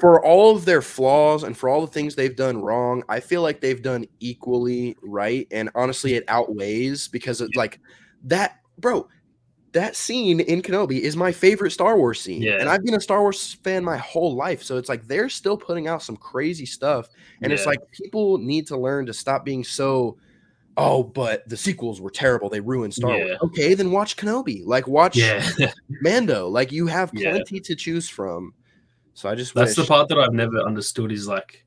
Speaker 1: for all of their flaws and for all the things they've done wrong, I feel like they've done equally right. And honestly, it outweighs because it's like that, bro. That scene in Kenobi is my favorite Star Wars scene. Yeah. And I've been a Star Wars fan my whole life. So it's like they're still putting out some crazy stuff. And it's like people need to learn to stop being so, but the sequels were terrible. They ruined Star Wars. Okay, then watch Kenobi. Like watch Mando. Like you have plenty to choose from. So I just
Speaker 2: That's the part that I've never understood is like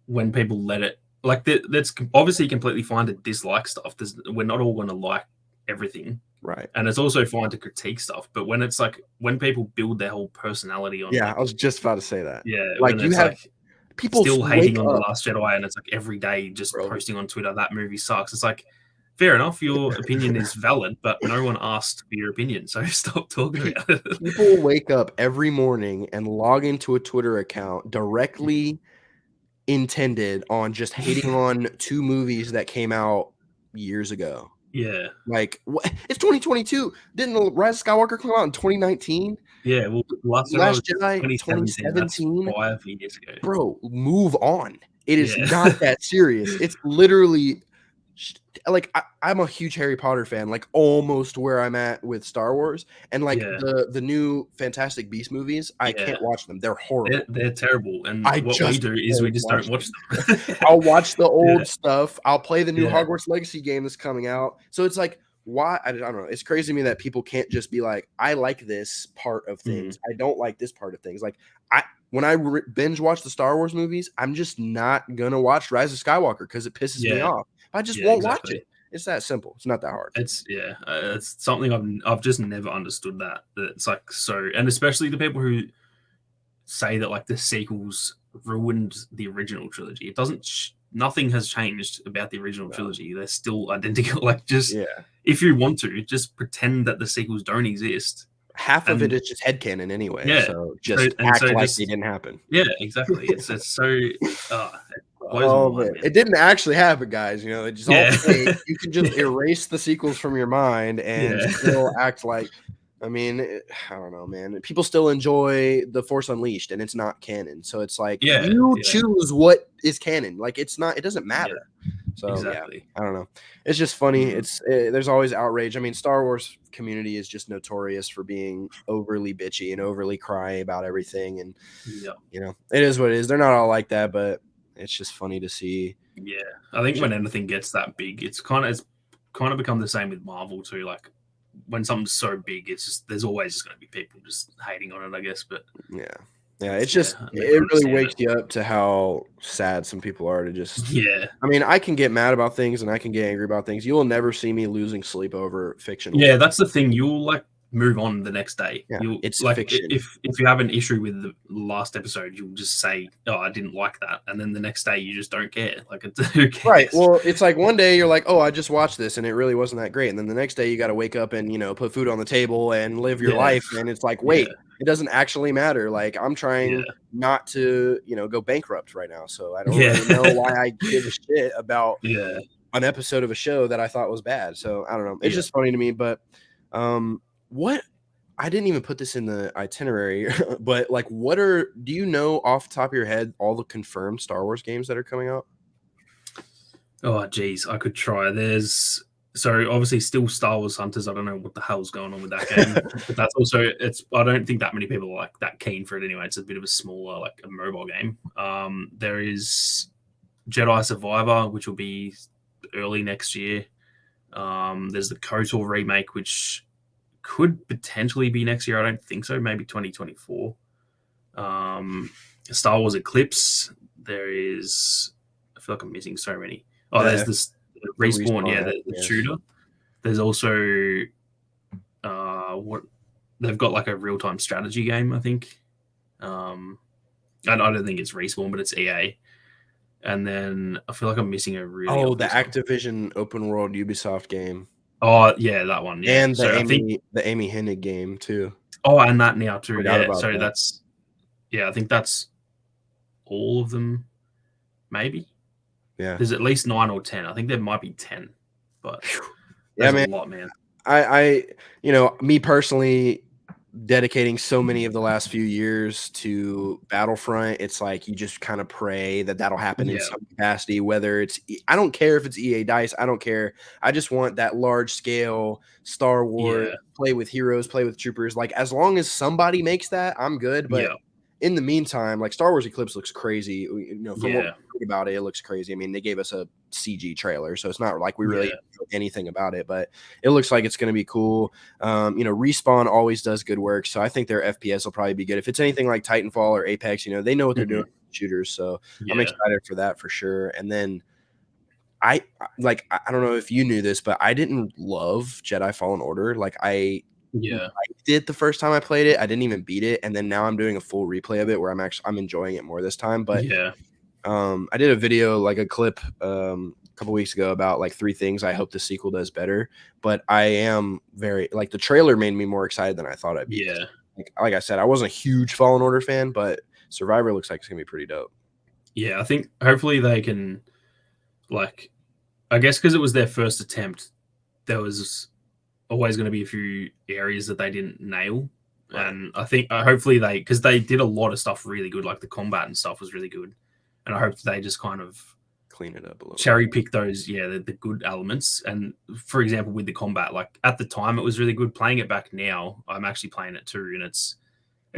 Speaker 2: when people let it, like that's obviously completely fine to dislike stuff. We're not all going to like everything.
Speaker 1: Right.
Speaker 2: And it's also fine to critique stuff, but when it's like when people build their whole personality on
Speaker 1: I was just about to say that.
Speaker 2: Yeah.
Speaker 1: Like you have
Speaker 2: like people still hating on The Last Jedi, and it's like every day just posting on Twitter that movie sucks. It's like, fair enough, your opinion is valid, but no one asked for your opinion, so stop talking about it.
Speaker 1: People wake up every morning and log into a Twitter account directly intended on just hating on 2 movies that came out years ago.
Speaker 2: Yeah.
Speaker 1: Like, it's 2022. Didn't the Rise of Skywalker come out in 2019?
Speaker 2: Yeah, well, Last
Speaker 1: Jedi 2017.
Speaker 2: 5 years ago.
Speaker 1: Bro, move on. It is not that serious. It's literally like I'm a huge Harry Potter fan, like almost where I'm at with Star Wars, and like the new Fantastic Beasts movies, I can't watch them. They're horrible.
Speaker 2: They're terrible. And what we do is we just don't watch them.
Speaker 1: I'll watch the old stuff. I'll play the new Hogwarts Legacy game that's coming out. So it's like, why? I don't know. It's crazy to me that people can't just be like, I like this part of things. I don't like this part of things. Like when I binge watch the Star Wars movies, I'm just not gonna watch Rise of Skywalker because it pisses me off. I just won't watch it. It's that simple. It's not that hard.
Speaker 2: It's something I've just never understood that it's like so, and especially the people who say that like the sequels ruined the original trilogy. It doesn't. Nothing has changed about the original trilogy. They're still identical. Like just if you want to, just pretend that the sequels don't exist.
Speaker 1: Half of it is just headcanon anyway. Yeah. So just act like they didn't happen.
Speaker 2: Yeah, exactly. It's so.
Speaker 1: It didn't actually happen, guys. You know, it's just all fake. You can just erase the sequels from your mind and still act like I mean, I don't know, man. People still enjoy The Force Unleashed, and it's not canon. So it's like you choose what is canon. Like it doesn't matter. So
Speaker 2: exactly.
Speaker 1: I don't know. It's just funny. There's always outrage. I mean, Star Wars community is just notorious for being overly bitchy and overly cry about everything. And it is what it is. They're not all like that, but it's just funny to see.
Speaker 2: Yeah, I think when anything gets that big, it's kind of become the same with Marvel too. Like when something's so big, it's just there's always just going to be people just hating on it, I guess. But
Speaker 1: yeah, it's just it really wakes you up to how sad some people are to just. I mean, I can get mad about things and I can get angry about things. You will never see me losing sleep over fiction.
Speaker 2: Yeah, that's the thing. You'll like move on the next day.
Speaker 1: Yeah, it's
Speaker 2: like
Speaker 1: fiction.
Speaker 2: If you have an issue with the last episode, you'll just say, "Oh, I didn't like that," and then the next day you just don't care. Like, who cares?
Speaker 1: Right. Well, it's like one day you're like, "Oh, I just watched this and it really wasn't that great," and then the next day you got to wake up and put food on the table and live your life, and it's like, wait, it doesn't actually matter. Like I'm trying not to go bankrupt right now, so I don't really know why I give a shit about an episode of a show that I thought was bad. So I don't know. It's just funny to me, but what I didn't even put this in the itinerary, but like, do you know off the top of your head all the confirmed Star Wars games that are coming out?
Speaker 2: Oh, geez, I could try. So obviously still Star Wars Hunters. I don't know what the hell's going on with that game, but that's also I don't think that many people are like that keen for it anyway. It's a bit of a smaller, like a mobile game. There is Jedi Survivor, which will be early next year. There's the KOTOR remake, which could potentially be next year. I don't think so. Maybe 2024. Star Wars Eclipse. There is. I feel like I'm missing so many. Oh, there's this Respawn. The shooter. There's also what they've got like a real time strategy game. I think. I don't think it's Respawn, but it's EA. And then I feel like I'm missing a really.
Speaker 1: The Activision open world Ubisoft game.
Speaker 2: Oh yeah, that one. Yeah,
Speaker 1: and the Amy Hennig game too.
Speaker 2: Oh, and that now too. Yeah, so
Speaker 1: that.
Speaker 2: That's. Yeah, I think that's all of them. Maybe.
Speaker 1: Yeah.
Speaker 2: There's at least 9 or 10. I think there might be 10, but
Speaker 1: man,
Speaker 2: a lot, man.
Speaker 1: I me personally, dedicating so many of the last few years to Battlefront, it's like you just kind of pray that'll happen in some capacity, whether it's I don't care if it's EA Dice, I don't care. I just want that large scale Star Wars, play with heroes, play with troopers. Like as long as somebody makes that, I'm good. But in the meantime, like Star Wars Eclipse looks crazy. From what we heard about it, it looks crazy. I mean, they gave us a CG trailer, so it's not like we really know anything about it, but it looks like it's going to be cool. Respawn always does good work, so I think their FPS will probably be good. If it's anything like Titanfall or Apex, they know what they're doing with shooters, so I'm excited for that for sure. And then I don't know if you knew this, but I didn't love Jedi Fallen Order. Like I liked it the first time I played it. I didn't even beat it, and then now I'm doing a full replay of it where I'm enjoying it more this time. But I did a video, like a clip, a couple weeks ago about like 3 things I hope the sequel does better. But I am very the trailer made me more excited than I thought I'd be. Like I said, I wasn't a huge Fallen Order fan, but Survivor looks like it's gonna be pretty dope.
Speaker 2: Yeah, I think hopefully they can, I guess because it was their first attempt, there was always going to be a few areas that they didn't nail. Right. And I think hopefully because they did a lot of stuff really good, like the combat and stuff was really good. And I hope they just kind of
Speaker 1: clean it up a little,
Speaker 2: cherry pick those, the good elements. And for example, with the combat, like at the time it was really good. Playing it back now, I'm actually playing it too, and it's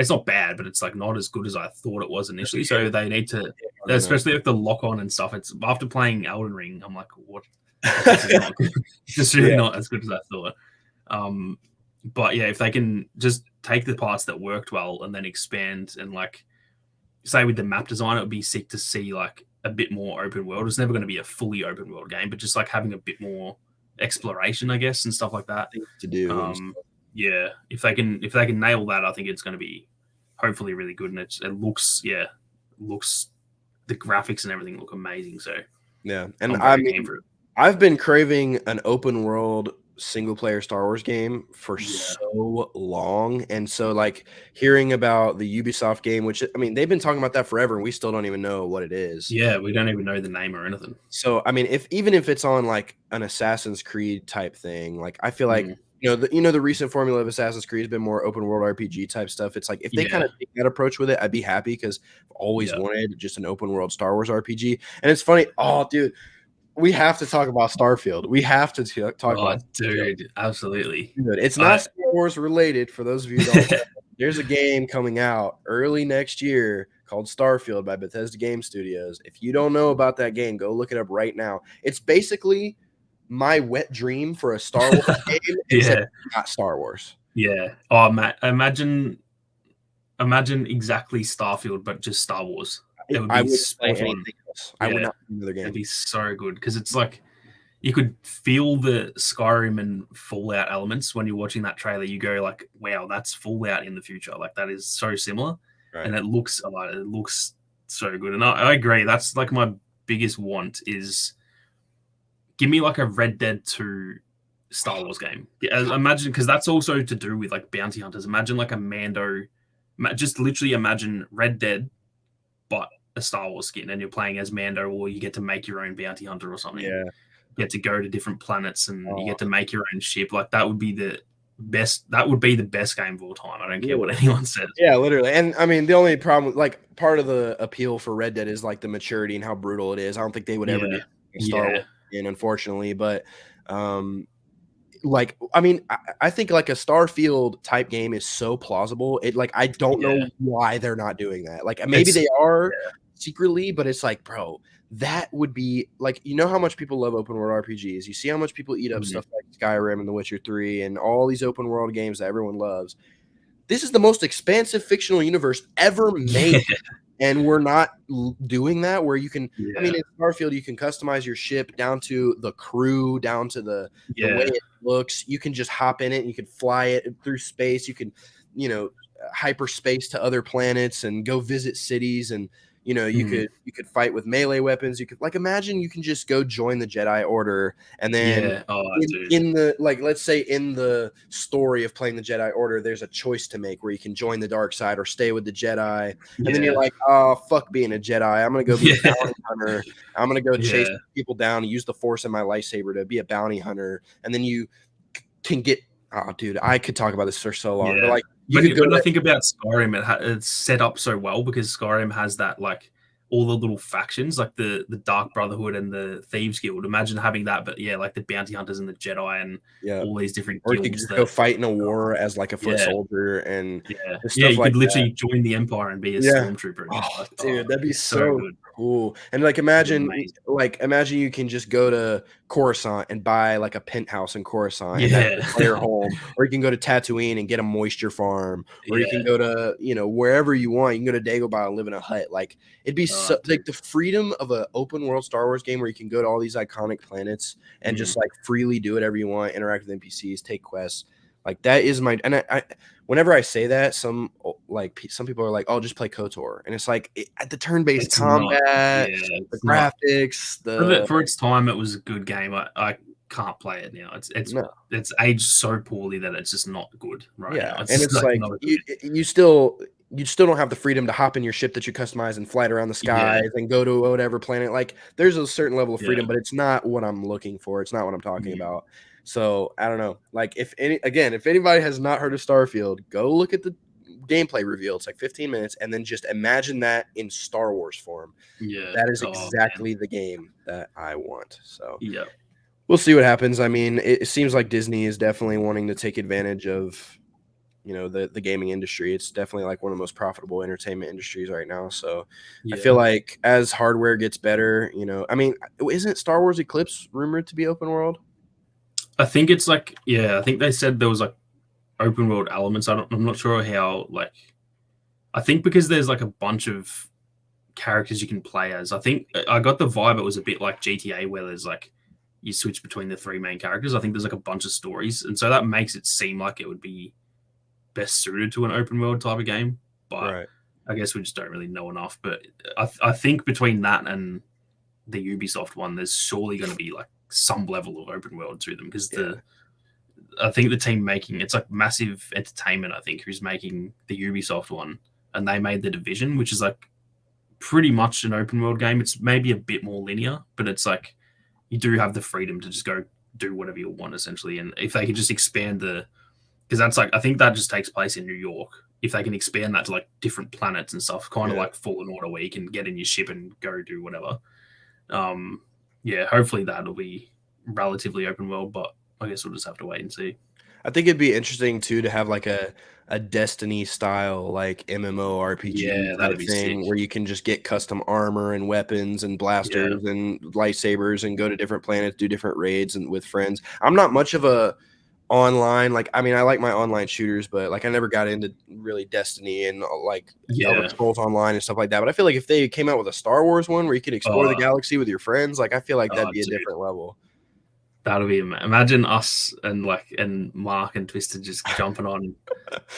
Speaker 2: not bad, but it's like not as good as I thought it was initially. So they need to, especially with the lock on and stuff. It's after playing Elden Ring, I'm like, what? This is not good. It's really not as good as I thought. But if they can just take the parts that worked well and then expand and say with the map design, it would be sick to see a bit more open world. It's never going to be a fully open world game, but just having a bit more exploration, I guess, and stuff like that
Speaker 1: to do.
Speaker 2: If they can nail that, I think it's going to be hopefully really good. And it looks the graphics and everything look amazing. So
Speaker 1: and I've been craving an open world single player Star Wars game for so long, and so hearing about the Ubisoft game, which I mean they've been talking about that forever, and we still don't even know what it is.
Speaker 2: We don't even know the name or anything.
Speaker 1: So I mean, even if it's on an Assassin's Creed type thing, I feel like the recent formula of Assassin's Creed has been more open world RPG type stuff. It's like if they kind of take that approach with it, I'd be happy because I've always wanted just an open world Star Wars RPG. And it's funny, dude, we have to talk about Starfield. We have to talk about
Speaker 2: dude, Starfield. Absolutely.
Speaker 1: Dude, it's not Star Wars related for those of you who don't know. There's a game coming out early next year called Starfield by Bethesda Game Studios. If you don't know about that game, go look it up right now. It's basically my wet dream for a Star Wars game, except not Star Wars.
Speaker 2: Yeah. Oh, imagine exactly Starfield, but just Star Wars. It would be so fun.
Speaker 1: I would not play another game.
Speaker 2: It'd be so good because it's like you could feel the Skyrim and Fallout elements when you're watching that trailer. You go like, "Wow, that's Fallout in the future." Like that is so similar, and it looks so good. And I agree. That's like my biggest want is give me like a Red Dead 2 Star Wars game. Imagine, because that's also to do with like bounty hunters. Imagine like a Mando. Just literally imagine Red Dead, but a Star Wars skin, and you're playing as Mando, or you get to make your own bounty hunter or something.
Speaker 1: Yeah.
Speaker 2: You get to go to different planets and you get to make your own ship. Like that would be the best. That would be the best game of all time. I don't care what anyone says.
Speaker 1: Yeah, literally. And I mean, the only problem, like part of the appeal for Red Dead is like the maturity and how brutal it is. I don't think they would ever do Star Wars again, unfortunately. But like, I mean, I think like a Starfield type game is so plausible. It like I don't know why they're not doing that. Like maybe they are secretly, but it's like, bro, that would be like, you know how much people love open world RPGs. You see how much people eat up stuff like Skyrim and The Witcher 3 and all these open world games that everyone loves. This is the most expansive fictional universe ever made. And we're not doing that where you can, I mean, in Starfield, you can customize your ship down to the crew, down to the way it looks. You can just hop in it and you can fly it through space. You can, hyperspace to other planets and go visit cities. And, you could fight with melee weapons. You could imagine you can just go join the Jedi Order. And then in the, let's say in the story of playing the Jedi Order, there's a choice to make where you can join the dark side or stay with the Jedi. And then you're like, oh, fuck being a Jedi. I'm going to go be a bounty hunter. I'm going to go chase people down and use the Force in my lightsaber to be a bounty hunter. And then you can get, oh, dude, I could talk about this for so long.
Speaker 2: Yeah.
Speaker 1: But
Speaker 2: when I think about Skyrim, it's set up so well because Skyrim has that all the little factions, like the Dark Brotherhood and the Thieves Guild. Imagine having that, but like the bounty hunters and the Jedi and all these different guilds.
Speaker 1: Or you could just go fight in a war as like a foot soldier and
Speaker 2: you could literally join the Empire and be a stormtrooper.
Speaker 1: Oh, dude, that'd be so good. Cool. And imagine you can just go to Coruscant and buy like a penthouse in Coruscant and that's your home, or you can go to Tatooine and get a moisture farm, or you can go to wherever you want. You can go to Dagobah and live in a hut. Like it'd be like the freedom of an open world Star Wars game where you can go to all these iconic planets and just freely do whatever you want, interact with NPCs, take quests. Like that is my, and I whenever I say that, some people are like, "Oh, just play KOTOR," and it's like at the turn-based combat, the graphics,
Speaker 2: for its time, it was a good game. I can't play it now. It's aged so poorly that it's just not good right now.
Speaker 1: And it's like you still don't have the freedom to hop in your ship that you customize and fly it around the skies and go to whatever planet. Like there's a certain level of freedom, but it's not what I'm looking for. It's not what I'm talking about. So I don't know. Like if anybody has not heard of Starfield, go look at the gameplay reveal. It's like 15 minutes, and then just imagine that in Star Wars form. Yeah, that is exactly the game that I want. So we'll see what happens. I mean, it seems like Disney is definitely wanting to take advantage of the gaming industry. It's definitely like one of the most profitable entertainment industries right now. So I feel like as hardware gets better, I mean, isn't Star Wars Eclipse rumored to be open world?
Speaker 2: I think it's I think they said there was open world elements. I'm not sure how I think because there's a bunch of characters you can play as. I think I got the vibe it was a bit like GTA where there's you switch between the three main characters. I think there's a bunch of stories, and so that makes it seem like it would be best suited to an open world type of game. But I guess we just don't really know enough. But I think between that and the Ubisoft one, there's surely going to be some level of open world to them because I think the team making it's Massive Entertainment, I think, who's making the Ubisoft one, and they made The Division, which is pretty much an open world game. It's maybe a bit more linear, but it's you do have the freedom to just go do whatever you want essentially. And if they could just expand because that's like, I think that just takes place in New York. If they can expand that to like different planets and stuff, kind of like Fallen Order, where you can get in your ship and go do whatever. Hopefully that'll be relatively open world, but I guess we'll just have to wait and see.
Speaker 1: I think it'd be interesting too to have like a Destiny style like MMORPG type thing where you can just get custom armor and weapons and blasters and lightsabers and go to different planets, do different raids and with friends. I'm not much of a online, like, I mean, I like my online shooters, but like I never got into really Destiny and like Elder Scrolls Online and stuff like that. But I feel like if they came out with a Star Wars one where you could explore the galaxy with your friends, like I feel like that'd be a different level.
Speaker 2: That'll be, imagine us and Mark and Twisted just jumping on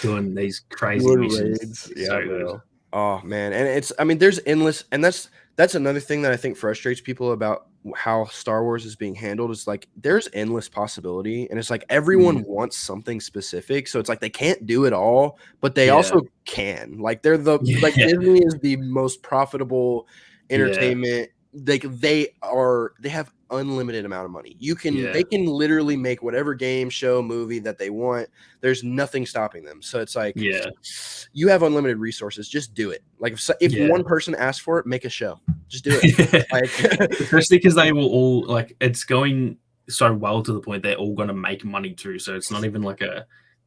Speaker 2: doing these crazy missions.
Speaker 1: Yeah, so good. Oh man, and it's, I mean, there's endless, and that's another thing that I think frustrates people about how Star Wars is being handled. Is like there's endless possibility, and it's like everyone wants something specific, so it's like they can't do it all, but they also can. Like they're like Disney is the most profitable entertainment. They have unlimited amount of money. They can literally make whatever game, show, movie that they want. There's nothing stopping them. So it's like, you have unlimited resources. Just do it. Like if one person asks for it, make a show. Just do it. Like,
Speaker 2: especially because they will all, like, it's going so well to the point they're all going to make money too. So it's not even like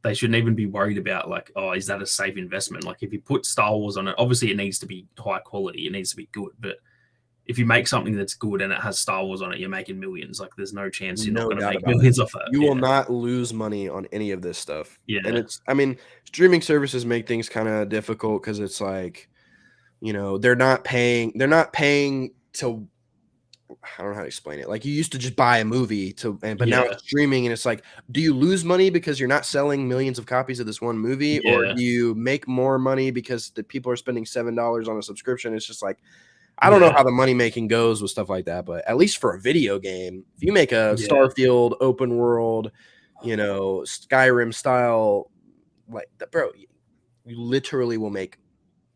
Speaker 2: they shouldn't even be worried about like, oh, is that a safe investment? Like if you put Star Wars on it, obviously it needs to be high quality. It needs to be good, but if you make something that's good and it has Star Wars on it, you're making millions. Like there's no chance you're not going to make millions off that.
Speaker 1: You will not lose money on any of this stuff.
Speaker 2: Yeah.
Speaker 1: And it's, I mean, streaming services make things kind of difficult because it's like, you know, they're not paying to, I don't know how to explain it. Like you used to just buy a movie but now it's streaming, and it's like, do you lose money because you're not selling millions of copies of this one movie, or do you make more money because the people are spending $7 on a subscription? It's just like, I don't know how the money making goes with stuff like that, but at least for a video game, if you make a Starfield open world, you know, Skyrim style, like that, bro, you literally will make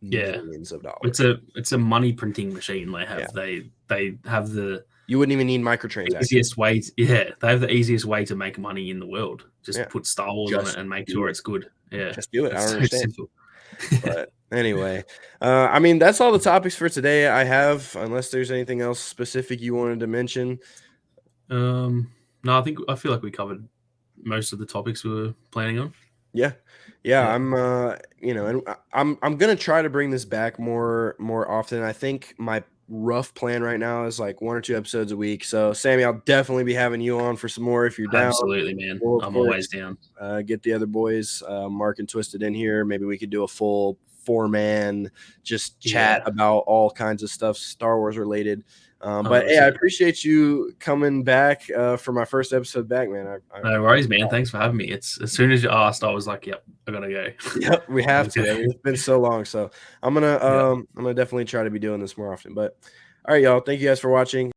Speaker 1: millions of dollars.
Speaker 2: It's a money printing machine they have. They have the,
Speaker 1: you wouldn't even need microtransactions.
Speaker 2: Easiest way they have the easiest way to make money in the world. Just put Star Wars on it and make sure it's good. Yeah,
Speaker 1: just do it. I don't understand. But anyway, I mean, that's all the topics for today I have, unless there's anything else specific you wanted to mention.
Speaker 2: No, I feel like we covered most of the topics we were planning on.
Speaker 1: Yeah. I'm you know, and I'm gonna try to bring this back more often. I think my rough plan right now is like 1 or 2 episodes a week. So Sammy, I'll definitely be having you on for some more if you're down.
Speaker 2: Absolutely, man. I'm always down.
Speaker 1: Get the other boys, Mark and Twisted, in here. Maybe we could do a full 4-man just chat about all kinds of stuff Star Wars related. But hey, I appreciate you coming back for my first episode back, man.
Speaker 2: No worries, man. Thanks for having me. It's as soon as you asked, I was like, "Yep, I gotta go."
Speaker 1: Yep, we have to. It's been so long, so I'm gonna definitely try to be doing this more often. But all right, y'all. Thank you guys for watching.